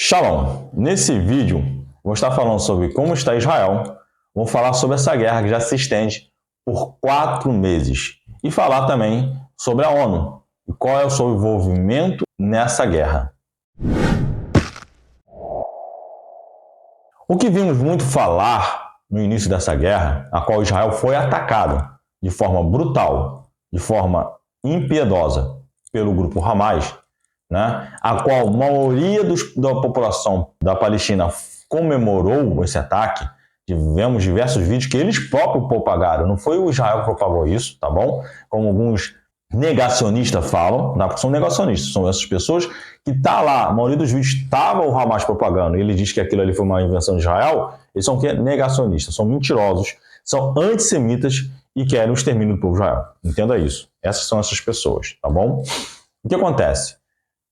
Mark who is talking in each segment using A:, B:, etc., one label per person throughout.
A: Shalom! Nesse vídeo, vou estar falando sobre como está Israel, vou falar sobre essa guerra que já se estende por 4 meses e falar também sobre a ONU e qual é o seu envolvimento nessa guerra. O que vimos muito falar no início dessa guerra, a qual Israel foi atacado de forma brutal, de forma impiedosa pelo grupo Hamas, a qual a maioria da população da Palestina comemorou esse ataque. Tivemos diversos vídeos que eles próprios propagaram, não foi o Israel que propagou isso, tá bom? Como alguns negacionistas falam, porque são negacionistas, são essas pessoas que tá lá, a maioria dos vídeos estava o Hamas propagando, e ele diz que aquilo ali foi uma invenção de Israel, eles são negacionistas, são mentirosos, são antissemitas e querem o extermínio do povo de Israel. Entenda isso. Essas são essas pessoas, tá bom? O que acontece?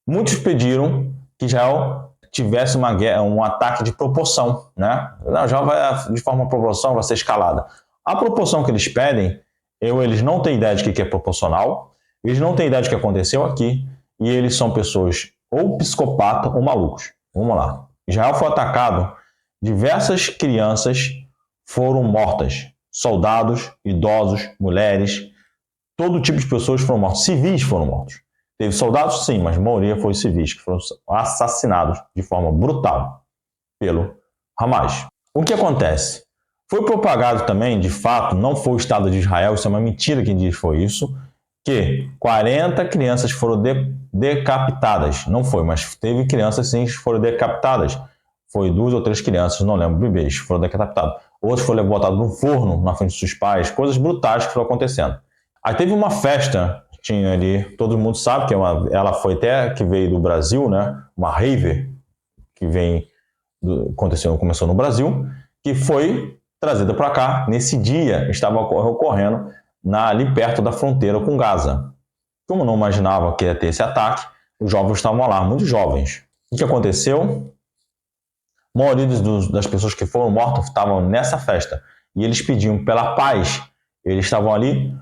A: Muitos pediram que Israel tivesse um ataque de proporção, Não, já vai de forma proporção, vai ser escalada. A proporção que eles pedem, eles não têm ideia de que é proporcional, eles não têm ideia de que aconteceu aqui, e eles são pessoas ou psicopatas ou malucos. Vamos lá. Israel foi atacado, diversas crianças foram mortas, soldados, idosos, mulheres, todo tipo de pessoas foram mortas, civis foram mortos. Teve soldados, sim, mas a maioria foi civis, que foram assassinados de forma brutal pelo Hamas. O que acontece? Foi propagado também, de fato, não foi o Estado de Israel, isso é uma mentira quem diz foi isso, que 40 crianças foram decapitadas. Não foi, mas teve crianças sim que foram decapitadas. Foi 2 ou 3 crianças, não lembro, bebês, foram decapitados. Outros foram botados no forno, na frente dos seus pais, coisas brutais que foram acontecendo. Aí teve uma festa, tinha ali, todo mundo sabe que ela foi até que veio do Brasil, uma raver que começou no Brasil, que foi trazida para cá. Nesse dia estava ocorrendo ali perto da fronteira com Gaza. Como não imaginava que ia ter esse ataque, os jovens estavam lá, muito jovens. O que aconteceu? A maioria das pessoas que foram mortas estavam nessa festa e eles pediam pela paz. Eles estavam ali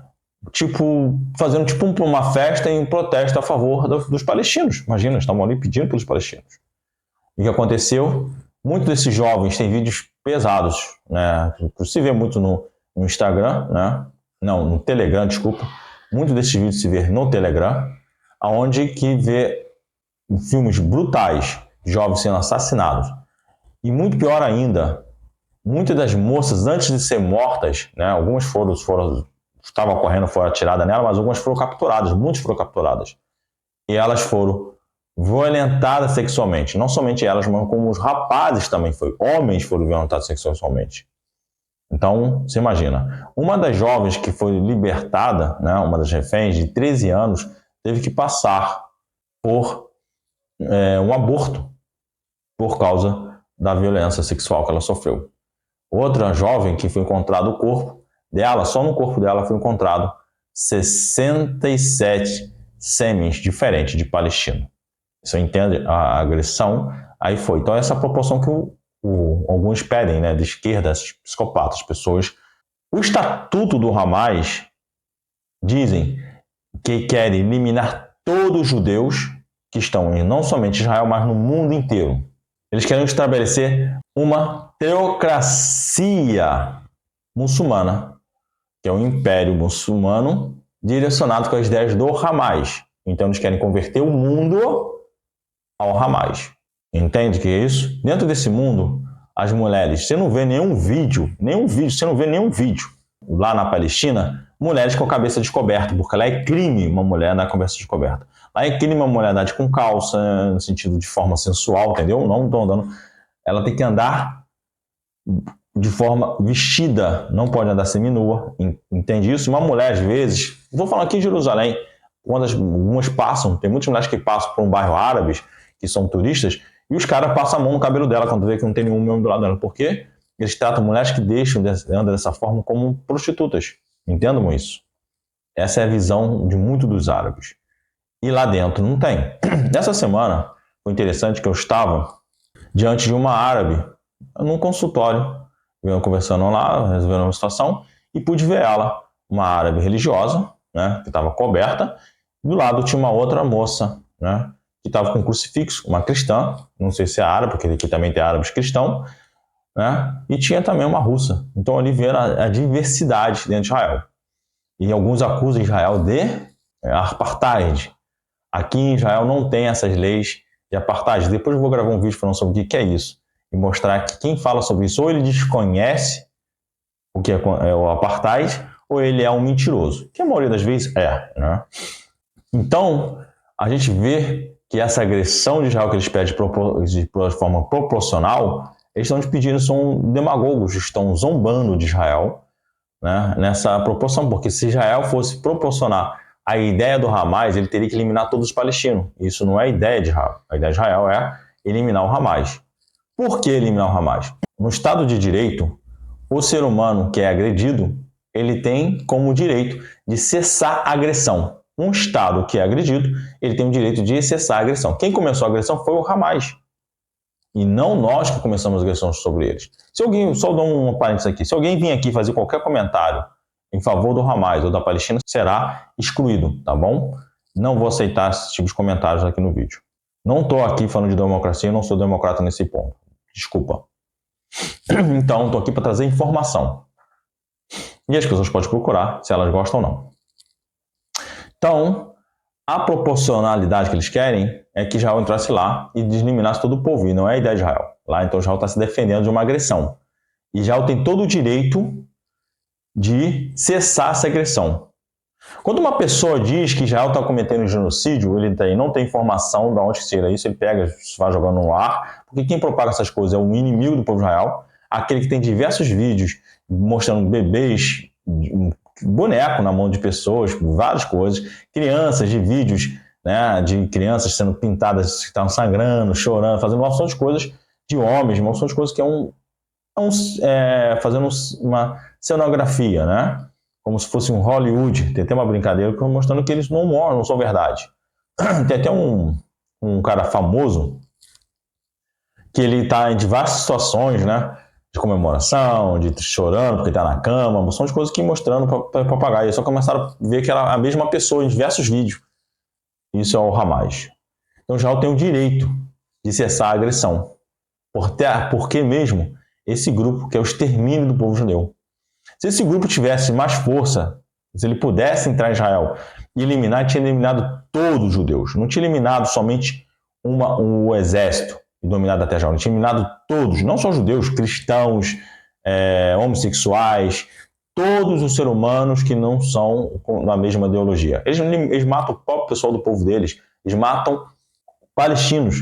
A: fazendo uma festa em protesto a favor dos palestinos. Imagina, estavam ali pedindo pelos palestinos. E o que aconteceu? Muitos desses jovens têm vídeos pesados, se vê muito no Instagram, não, no Telegram, desculpa. Muitos desses vídeos se vê no Telegram, onde que vê filmes brutais, jovens sendo assassinados. E muito pior ainda, muitas das moças, antes de ser mortas, algumas estavam correndo, foram atiradas nela, mas algumas foram capturadas, muitas foram capturadas. E elas foram violentadas sexualmente. Não somente elas, mas como os rapazes também homens foram violentados sexualmente. Então, você imagina. Uma das jovens que foi libertada, uma das reféns de 13 anos, teve que passar por um aborto por causa da violência sexual que ela sofreu. Outra jovem que foi encontrado o corpo dela, só no corpo dela foi encontrado 67 sêmens diferentes de palestino. Você entende a agressão? Aí foi. Então, essa proporção que alguns pedem, de esquerda, esses psicopatas, pessoas. O estatuto do Hamas dizem que querem eliminar todos os judeus que estão não somente em Israel, mas no mundo inteiro. Eles querem estabelecer uma teocracia muçulmana, que é o Império Muçulmano, direcionado com as ideias do Hamas. Então, eles querem converter o mundo ao Hamas. Entende que é isso? Dentro desse mundo, as mulheres, você não vê nenhum vídeo lá na Palestina, mulheres com a cabeça descoberta, porque lá é crime uma mulher andar com a cabeça descoberta. Lá é crime uma mulher andar com calça, no sentido de forma sensual, entendeu? Não estou andando. Ela tem que andar de forma vestida, não pode andar seminua, entende isso? Uma mulher, às vezes, vou falar aqui em Jerusalém, quando algumas passam, tem muitas mulheres que passam por um bairro árabe, que são turistas, e os caras passam a mão no cabelo dela quando vê que não tem nenhum homem do lado dela. Por quê? Eles tratam mulheres que andam dessa forma como prostitutas. Entendam isso. Essa é a visão de muitos dos árabes. E lá dentro não tem. Nessa semana, foi interessante que eu estava diante de uma árabe, num consultório, conversando lá, resolvendo uma situação, e pude ver ela, uma árabe religiosa, que estava coberta, do lado tinha uma outra moça, que estava com um crucifixo, uma cristã, não sei se é árabe, porque aqui também tem árabes cristãos, né? E tinha também uma russa. Então ali vê a diversidade dentro de Israel. E alguns acusam Israel de apartheid. Aqui em Israel não tem essas leis de apartheid. Depois eu vou gravar um vídeo falando sobre o que é isso e mostrar que quem fala sobre isso ou ele desconhece o que é o apartheid ou ele é um mentiroso, que a maioria das vezes é, né? Então, a gente vê que essa agressão de Israel que eles pedem de forma proporcional, eles estão pedindo, são demagogos, estão zombando de Israel, né, nessa proporção, porque se Israel fosse proporcionar a ideia do Hamas, ele teria que eliminar todos os palestinos. Isso não é a ideia de Israel. A ideia de Israel é eliminar o Hamas. Por que eliminar o Hamas? No Estado de Direito, o ser humano que é agredido, ele tem como direito de cessar a agressão. Um Estado que é agredido, ele tem o direito de cessar a agressão. Quem começou a agressão foi o Hamas. E não nós que começamos a agressão sobre eles. Se alguém, só dou um parênteses aqui, se alguém vir aqui fazer qualquer comentário em favor do Hamas ou da Palestina, será excluído, tá bom? Não vou aceitar esse tipo de comentários aqui no vídeo. Não estou aqui falando de democracia, não sou democrata nesse ponto. Desculpa. Então, estou aqui para trazer informação. E as pessoas podem procurar se elas gostam ou não. Então, a proporcionalidade que eles querem é que Israel entrasse lá e eliminasse todo o povo, e não é a ideia de Israel. Lá, então, Israel está se defendendo de uma agressão. E Israel tem todo o direito de cessar essa agressão. Quando uma pessoa diz que Israel está cometendo genocídio, ele não tem informação de onde tira isso, ele pega, vai jogando no ar, porque quem propaga essas coisas é o inimigo do povo de Israel, aquele que tem diversos vídeos mostrando bebês, boneco na mão de pessoas, várias coisas, crianças de vídeos, né, de crianças sendo pintadas, que estavam sangrando, chorando, fazendo uma opção de coisas de homens, uma opção de coisas que fazendo uma cenografia, né? Como se fosse um Hollywood. Tem até uma brincadeira mostrando que eles não moram, não são verdade. Tem até um cara famoso que ele está em diversas situações, né? De comemoração, de chorando porque está na cama, são as coisas que mostrando para papagaio. Só começaram a ver que era a mesma pessoa em diversos vídeos. Isso é o Hamas. Então Israel tem o direito de cessar a agressão. Porque mesmo esse grupo que é o extermínio do povo judeu. Se esse grupo tivesse mais força, se ele pudesse entrar em Israel e eliminar, tinha eliminado todos os judeus. Não tinha eliminado somente o exército e dominado até Israel. Ele tinha eliminado todos, não só judeus, cristãos, homossexuais, todos os seres humanos que não são na mesma ideologia. Eles matam o próprio pessoal do povo deles. Eles matam palestinos.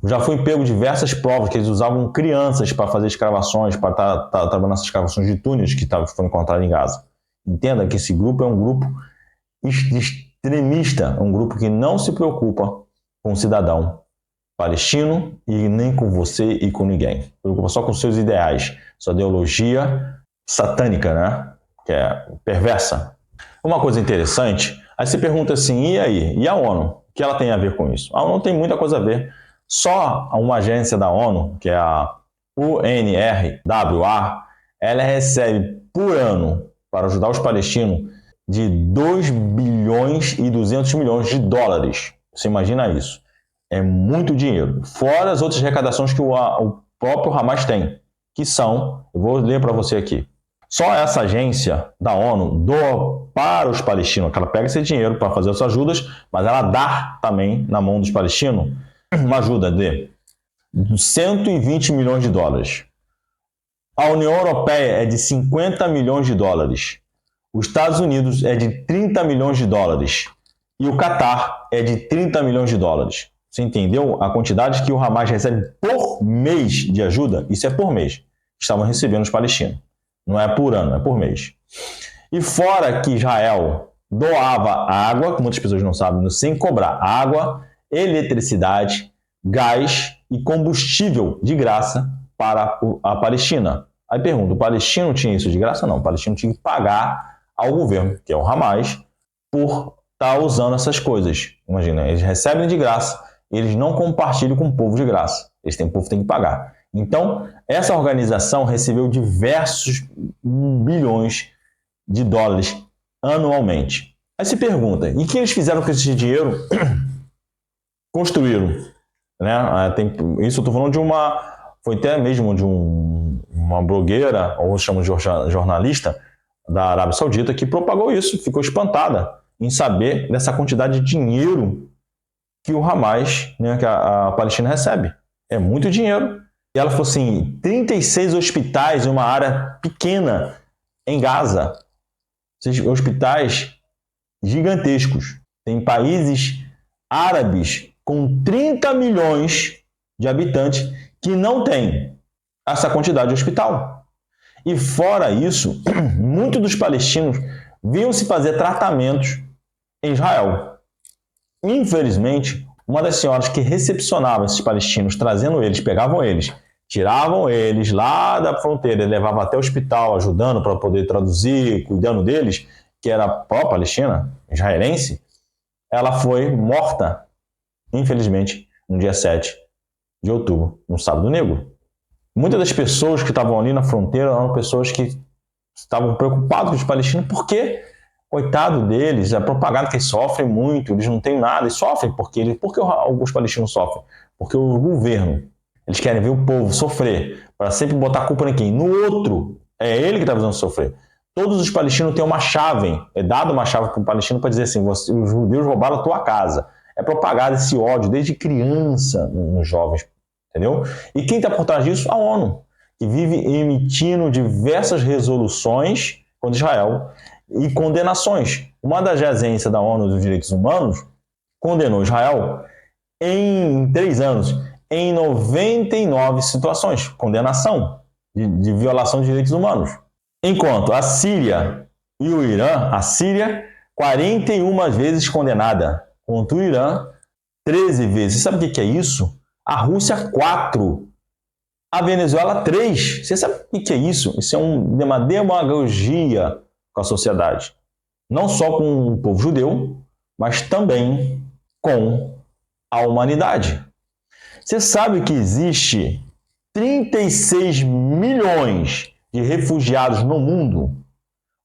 A: Já foi pego diversas provas que eles usavam crianças para fazer escravações, para estar trabalhando nessas escravações de túneis que foram encontradas em Gaza. Entenda que esse grupo é um grupo extremista, um grupo que não se preocupa com o cidadão palestino e nem com você e com ninguém. Se preocupa só com seus ideais, sua ideologia satânica, né? Que é perversa. Uma coisa interessante, aí você pergunta assim, e aí? E a ONU? O que ela tem a ver com isso? A ONU tem muita coisa a ver. Só uma agência da ONU, que é a UNRWA, ela recebe por ano, para ajudar os palestinos, de 2 bilhões e 200 milhões de dólares. Você imagina isso? É muito dinheiro. Fora as outras arrecadações que o próprio Hamas tem, que são, eu vou ler para você aqui. Só essa agência da ONU doa para os palestinos, que ela pega esse dinheiro para fazer as ajudas, mas ela dá também na mão dos palestinos uma ajuda de 120 milhões de dólares. A União Europeia é de 50 milhões de dólares. Os Estados Unidos é de 30 milhões de dólares. E o Catar é de 30 milhões de dólares. Você entendeu a quantidade que o Hamas recebe por mês de ajuda? Isso é por mês. Estavam recebendo os palestinos. Não é por ano, é por mês. E fora que Israel doava água, que muitas pessoas não sabem, sem cobrar água, eletricidade, gás e combustível de graça para a Palestina. Aí pergunta, o palestino tinha isso de graça? Não, o palestino tinha que pagar ao governo, que é o Hamas, por estar usando essas coisas. Imagina, eles recebem de graça, eles não compartilham com o povo de graça. O povo tem que pagar. Então, essa organização recebeu diversos bilhões de dólares anualmente. Aí se pergunta, e o que eles fizeram com esse dinheiro construíram, né? Isso eu estou falando de foi até mesmo de uma blogueira, ou chamamos de jornalista, da Arábia Saudita, que propagou isso, ficou espantada em saber dessa quantidade de dinheiro que o Hamas, né, que a Palestina recebe. É muito dinheiro. E ela falou assim, 36 hospitais em uma área pequena em Gaza. Hospitais gigantescos. Tem países árabes com 30 milhões de habitantes que não têm essa quantidade de hospital. E fora isso, muitos dos palestinos vinham se fazer tratamentos em Israel. Infelizmente, uma das senhoras que recepcionava esses palestinos, trazendo eles, pegavam eles, tiravam eles lá da fronteira e levavam até o hospital, ajudando para poder traduzir, cuidando deles, que era pró-palestina, israelense, ela foi morta, infelizmente, no dia 7 de outubro, no Sábado Negro. Muitas das pessoas que estavam ali na fronteira eram pessoas que estavam preocupadas com os palestinos, porque, coitado deles, a propaganda que eles sofrem muito, eles não têm nada, eles sofrem. Por que os palestinos sofrem? Porque o governo, eles querem ver o povo sofrer, para sempre botar a culpa em quem? No outro. É ele que está fazendo sofrer. Todos os palestinos têm uma chave, é dado uma chave para o palestino para dizer assim, os judeus roubaram a tua casa. É propagado esse ódio desde criança nos jovens. Entendeu? E quem está por trás disso? A ONU, que vive emitindo diversas resoluções contra Israel e condenações. Uma das agências da ONU dos Direitos Humanos condenou Israel em 3 anos, em 99 situações, condenação de violação de direitos humanos. Enquanto a Síria e o Irã, a Síria, 41 vezes condenada, contra o Irã, 13 vezes. Você sabe o que é isso? A Rússia, 4. A Venezuela, 3. Você sabe o que é isso? Isso é uma demagogia com a sociedade. Não só com o povo judeu, mas também com a humanidade. Você sabe que existe 36 milhões de refugiados no mundo,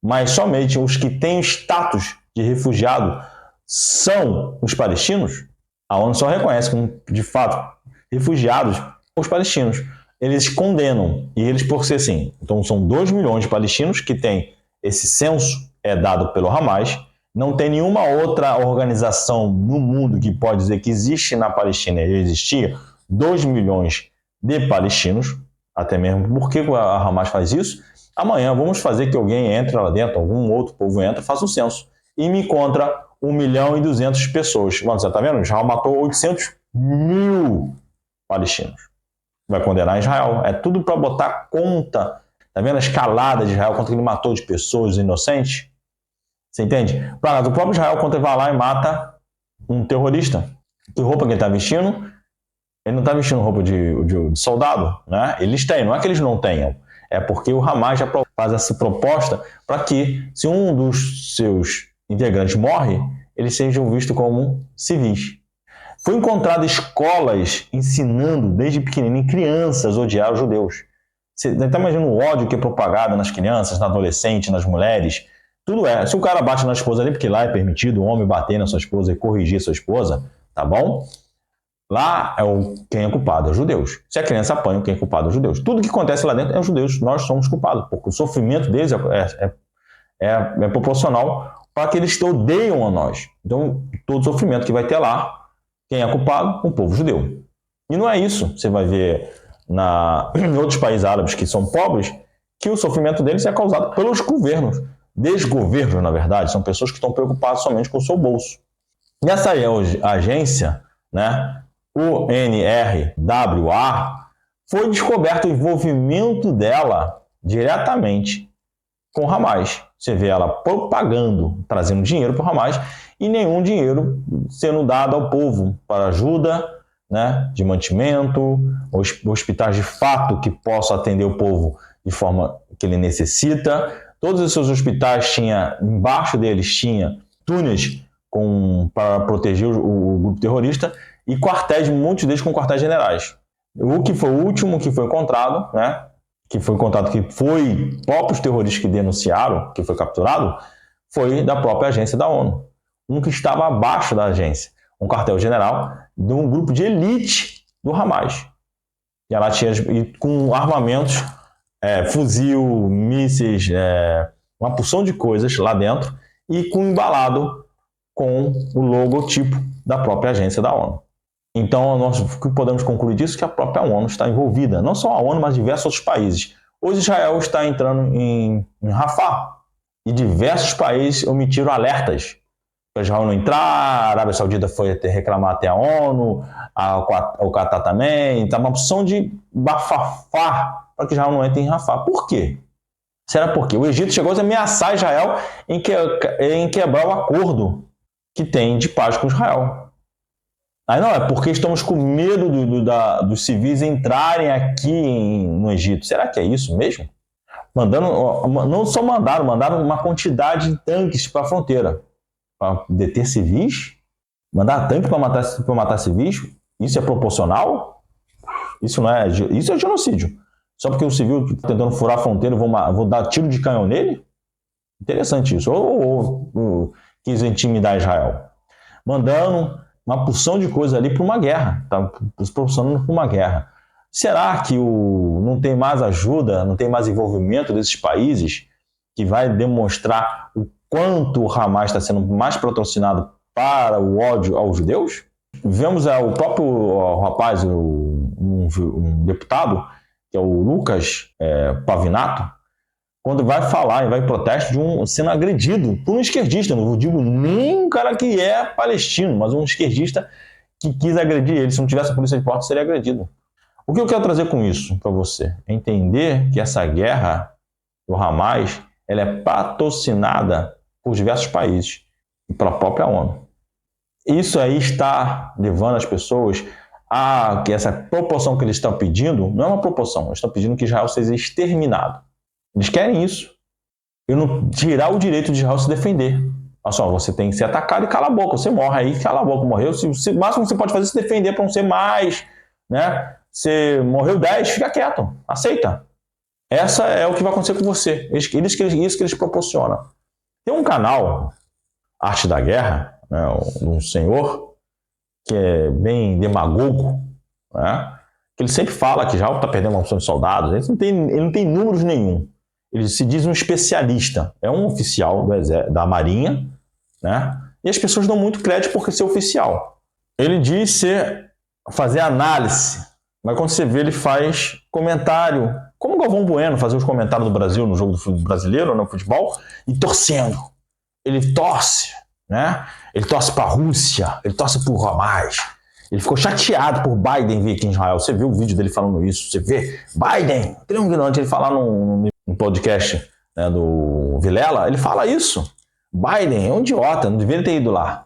A: mas somente os que têm status de refugiado são os palestinos? A ONU só reconhece como, de fato, refugiados os palestinos. Eles condenam, e eles por ser assim. Então são 2 milhões de palestinos que têm esse censo, é dado pelo Hamas. Não tem nenhuma outra organização no mundo que pode dizer que existe na Palestina e existia 2 milhões de palestinos, até mesmo porque a Hamas faz isso. Amanhã vamos fazer que alguém entre lá dentro, algum outro povo entra, faça um censo e me encontra 1.200.000 pessoas. Você está vendo? Israel matou 800 mil palestinos. Vai condenar Israel. É tudo para botar conta. Está vendo a escalada de Israel, quanto ele matou de pessoas inocentes? Você entende? O próprio Israel, quando ele vai lá e mata um terrorista, que roupa que ele está vestindo? Ele não está vestindo roupa de soldado, né? Eles têm, não é que eles não tenham. É porque o Hamas já faz essa proposta para que, se um dos seus integrantes morre, eles sejam vistos como civis. Foi encontrado escolas ensinando desde pequenininho crianças a odiar os judeus. Você está imaginando o ódio que é propagado nas crianças, nas adolescentes, nas mulheres? Tudo é. Se o cara bate na esposa ali, porque lá é permitido o homem bater na sua esposa e corrigir a sua esposa, tá bom? Lá quem é culpado é os judeus. Se a criança apanha, quem é culpado é os judeus. Tudo que acontece lá dentro é os judeus. Nós somos culpados, porque o sofrimento deles é proporcional para que eles odeiam a nós. Então, todo sofrimento que vai ter lá, quem é culpado? O povo judeu. E não é isso. Você vai ver em outros países árabes que são pobres, que o sofrimento deles é causado pelos governos. Desgovernos, na verdade, são pessoas que estão preocupadas somente com o seu bolso. E essa agência, né, UNRWA, foi descoberto o envolvimento dela diretamente com o Hamas. Você vê ela propagando, trazendo dinheiro para o Hamas e nenhum dinheiro sendo dado ao povo para ajuda, né, de mantimento, hospitais de fato que possam atender o povo de forma que ele necessita. Todos os seus hospitais embaixo deles tinha túneis para proteger o grupo terrorista e quartéis, muitos deles com quartéis generais. O último que foi encontrado, né, que foi próprios terroristas que denunciaram, que foi capturado, foi da própria agência da ONU. Um que estava abaixo da agência. um quartel-general de um grupo de elite do Hamas. E ela tinha com armamentos, fuzil, mísseis, uma porção de coisas lá dentro e embalado com o logotipo da própria agência da ONU. Então, nós podemos concluir disso que a própria ONU está envolvida, não só a ONU, mas diversos outros países. Hoje Israel está entrando em Rafah e diversos países emitiram alertas para Israel não entrar, a Arábia Saudita foi reclamar até a ONU, o Qatar também, está uma opção de bafafá para que Israel não entre em Rafah. Por quê? Será por quê? O Egito chegou a ameaçar Israel em quebrar o acordo que tem de paz com Israel. Aí não, é porque estamos com medo dos civis entrarem aqui no Egito. Será que é isso mesmo? Não só mandaram uma quantidade de tanques para a fronteira. Para deter civis? Mandar tanque para matar civis? Isso é proporcional? Isso é genocídio. Só porque o civil está tentando furar a fronteira e vou dar tiro de canhão nele? Interessante isso. Ou quis intimidar Israel. Mandando uma porção de coisa ali para uma guerra. Está se proporcionando para uma guerra. Será que não tem mais ajuda, não tem mais envolvimento desses países que vai demonstrar o quanto o Hamas está sendo mais patrocinado para o ódio aos judeus? Vemos o próprio rapaz, um deputado, que é o Lucas Pavinato, quando vai falar e vai em protesto sendo agredido por um esquerdista. Não digo nem um cara que é palestino, mas um esquerdista que quis agredir ele. Se não tivesse a polícia de porta, seria agredido. O que eu quero trazer com isso para você? É entender que essa guerra do Hamas ela é patrocinada por diversos países e pela própria ONU. Isso aí está levando as pessoas a que essa proporção que eles estão pedindo não é uma proporção. Eles estão pedindo que Israel seja exterminado. Eles querem isso. E não tirar o direito de Israel se defender. Olha só, você tem que ser atacado e cala a boca. Você morre aí, cala a boca. Morreu. O máximo que você pode fazer é se defender para não ser mais, né? Você morreu 10, fica quieto. Aceita. Essa é o que vai acontecer com você. Isso que eles proporcionam. Tem um canal, Arte da Guerra, né, um senhor que é bem demagogo, né, que ele sempre fala que Israel está perdendo uma opção de soldados. Ele não tem números nenhum. Ele se diz um especialista. É um oficial da Marinha, né, e as pessoas dão muito crédito por ser oficial. Ele diz fazer análise. Mas quando você vê, ele faz comentário, como o Galvão Bueno fazer os comentários do Brasil no jogo do brasileiro, no futebol, e torcendo. Ele torce, né? Ele torce para a Rússia, ele torce para o Hamas. Ele ficou chateado por Biden vir aqui em Israel. Você viu o vídeo dele falando isso? Você vê Biden, aquele ignorante, ele falar num podcast, né, do Vilela, ele fala isso. Biden é um idiota, não deveria ter ido lá.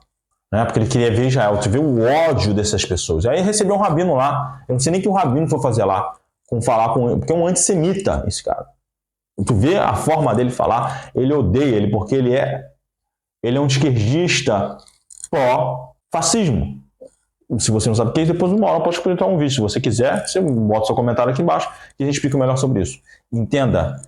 A: Né, porque ele queria ver Israel, tu vê o ódio dessas pessoas. Aí recebeu um rabino lá, eu não sei nem o que o rabino foi fazer lá, porque é um antissemita esse cara. Tu vê a forma dele falar, ele odeia ele, porque ele é um esquerdista pró-fascismo. Se você não sabe o que é, depois uma hora pode explicar um vídeo. Se você quiser, você bota seu comentário aqui embaixo e a gente explica melhor sobre isso. Entenda,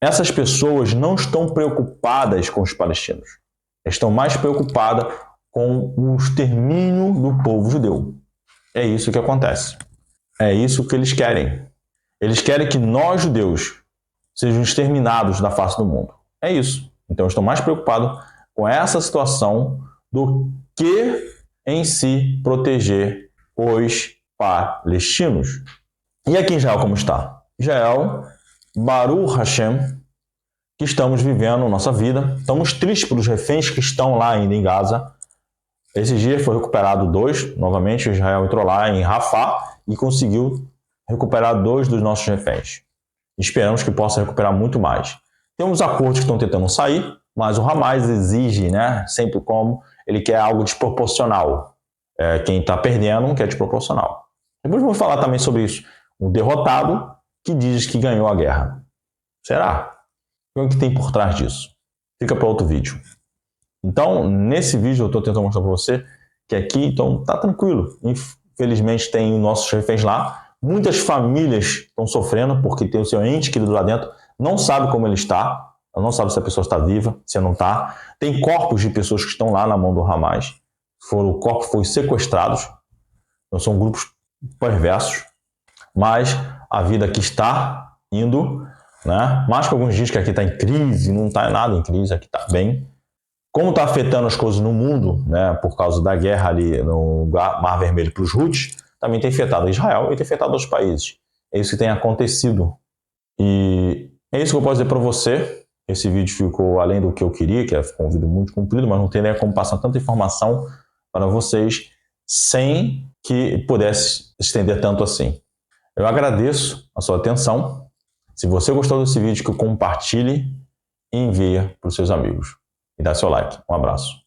A: essas pessoas não estão preocupadas com os palestinos. Estão mais preocupadas com o extermínio do povo judeu. É isso que acontece. É isso que eles querem. Eles querem que nós, judeus, sejam exterminados da face do mundo. É isso. Então, estão mais preocupados com essa situação do que em si proteger os palestinos. E aqui em Israel, como está? Israel, Baruch Hashem, que estamos vivendo nossa vida. Estamos tristes pelos reféns que estão lá ainda em Gaza. Esses dias foi recuperado 2, novamente Israel entrou lá em Rafah e conseguiu recuperar 2 dos nossos reféns. Esperamos que possa recuperar muito mais. Tem uns acordos que estão tentando sair, mas o Hamas exige, né, sempre como ele quer algo desproporcional. Quem está perdendo quer desproporcional. Depois vamos falar também sobre isso. O derrotado que diz que ganhou a guerra. Será? O que tem por trás disso? Fica para outro vídeo. Então, nesse vídeo eu estou tentando mostrar para você que aqui, então, tá tranquilo. Infelizmente tem nossos reféns lá. Muitas famílias estão sofrendo porque tem o seu ente querido lá dentro, não sabe como ele está, não sabe se a pessoa está viva, se não está. Tem corpos de pessoas que estão lá na mão do Hamas. o corpo foi sequestrados. Então são grupos perversos, mas a vida aqui está indo, né? Mais que alguns dizem que aqui está em crise, não está nada em crise, aqui está bem. Como está afetando as coisas no mundo, né, por causa da guerra ali no Mar Vermelho para os Houthis, também tem afetado Israel e tem afetado outros países. É isso que tem acontecido. E é isso que eu posso dizer para você. Esse vídeo ficou além do que eu queria, que ficou um vídeo muito comprido, mas não tem nem como passar tanta informação para vocês sem que pudesse estender tanto assim. Eu agradeço a sua atenção. Se você gostou desse vídeo, que compartilhe e envie para os seus amigos. E dá seu like. Um abraço.